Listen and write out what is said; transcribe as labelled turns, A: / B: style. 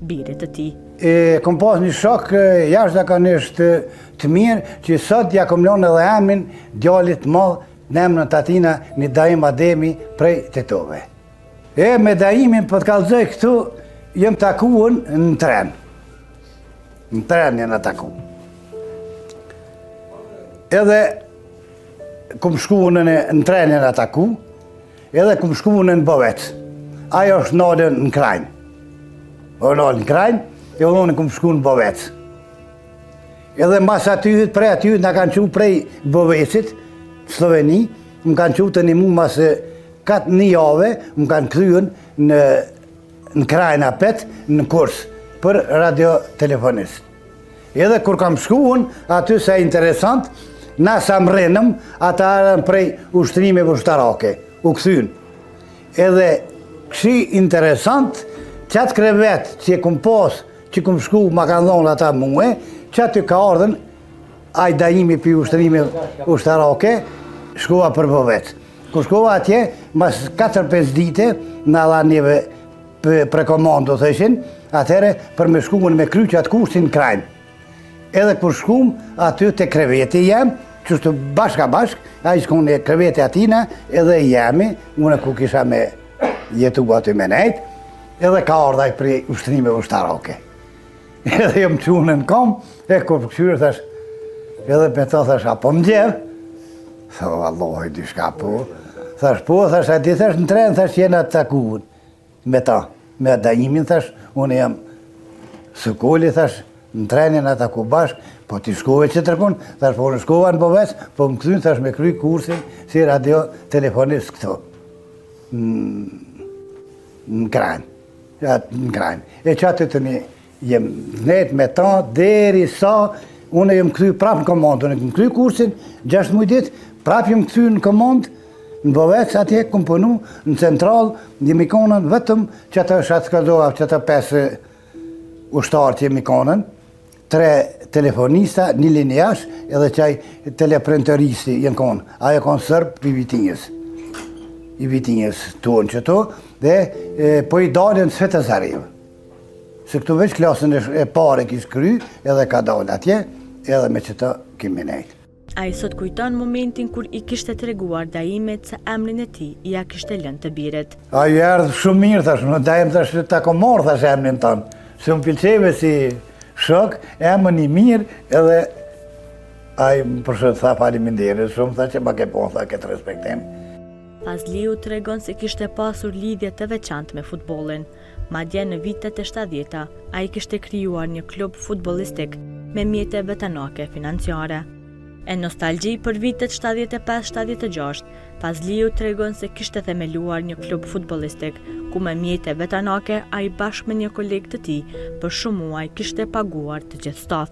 A: birit të tij.
B: Kom pas një shok jashtëzakonisht të mirë, që sot ja kom lënë edhe emrin djalit të madh, në emrin të atina një Daim Ademi prej Tetove. Me Daimin po të kallëzoj këtu, jem takuën në tren. Në tren jena taku. Edhe kom shku në tren jena taku, edhe kom shku në Bovec. Ajo është nalën në Krajnë. O nalën në Krajnë, e unë kom shku në Bovec. Edhe mas prej aty, nga kanë qu prej Bovecit, Sloveni, më kanë qu të një mu mas katë një jave, më kanë kryen në Krajnë apet, në kurs, për radiotelefonist. Edhe kur kam shkuun, aty se interesant, na sa më rrenëm, ata arën prej ushtrimeve ushtarake, u këthyn. Edhe këshi interesant, qatë krevet që e kum pas, që kum shku, ma kanë dhonë ata muë, qatë ka ardhen, aj Daimi për ushtrime ushtarake, shkova për Bovec. Kur shkova atje, mas 4-5 dite, në dha njeve prekomando, thëshin, atëhere për me shkuën me kry që atë kushtin në Krajnë. Edhe kur shkum, aty të kreveti jem, qështu bashka bashk, a i shkun e kreveti atina, edhe jemi, unë ku kisha me jetu aty me nejt, edhe ka ardhaj për ushtrime ushtarake. Edhe jem qunë në kom, kur përkëshyrë thash, edhe me to thash, apo më gjevë? Tho, Allahi, dyshka po. Thash, po, thash, a ti thash në tren, thash, jena të takuën. Me ta, me Daimin, thash, unë jam sukoli, thash, në trenin ata ku bashk, po ti shkove që tërkun, thash, po në shkova në Bovec, po më këthyn, thash, me kry kursin si radiotelefonist këto. Në Krajnë. Në Krajnë. E që aty të një, jem net me ta, deri sa, unë jem këthy prap në komandë, unë jem kry kursin, 6 muj dit, prap jem këthy në komandë, në Bovec, atje kom punu, në central, jemi konën vetëm që të shatëskazova, që të 5 ushtarë që jemi konën, 3 telefonista, 1 linjash, edhe qaj teleprinteristi jenë konë. Ajo konë sërbë i Vitinjës. I Vitinjës tonë që to, dhe po i dalën Svete Zarevë. Se këtu veç klasën e pare kishë kry, edhe ka dalë atje, edhe me që të kemi nejtë.
A: A i sot kujton momentin kur i kishte treguar Daimet se emrin e tij ja kishte lënë të biret.
B: A ju erdhë shumë mirë, thash, në Daim thash, ta ko marrë, thash, emrin tonë. Se më pilqeve si shok, emën i mirë, edhe a i më përshët tha faleminderit shumë, tha që ma ke ponë, tha, këtë respektim.
A: Fazliu tregon se kishte pasur lidhje të veçantë me futbollin. Madje në vitet e 70-ta, a i kishte krijuar një klub futbollistik me mjete vetanake financiare. E nostalgji për vitet 75-76, Fazliu tregon se kishte themeluar një klub futbollistik, ku me mjete vetanake a i bashkë me një koleg të tij për shumë muaj kishte paguar të gjithë stafin.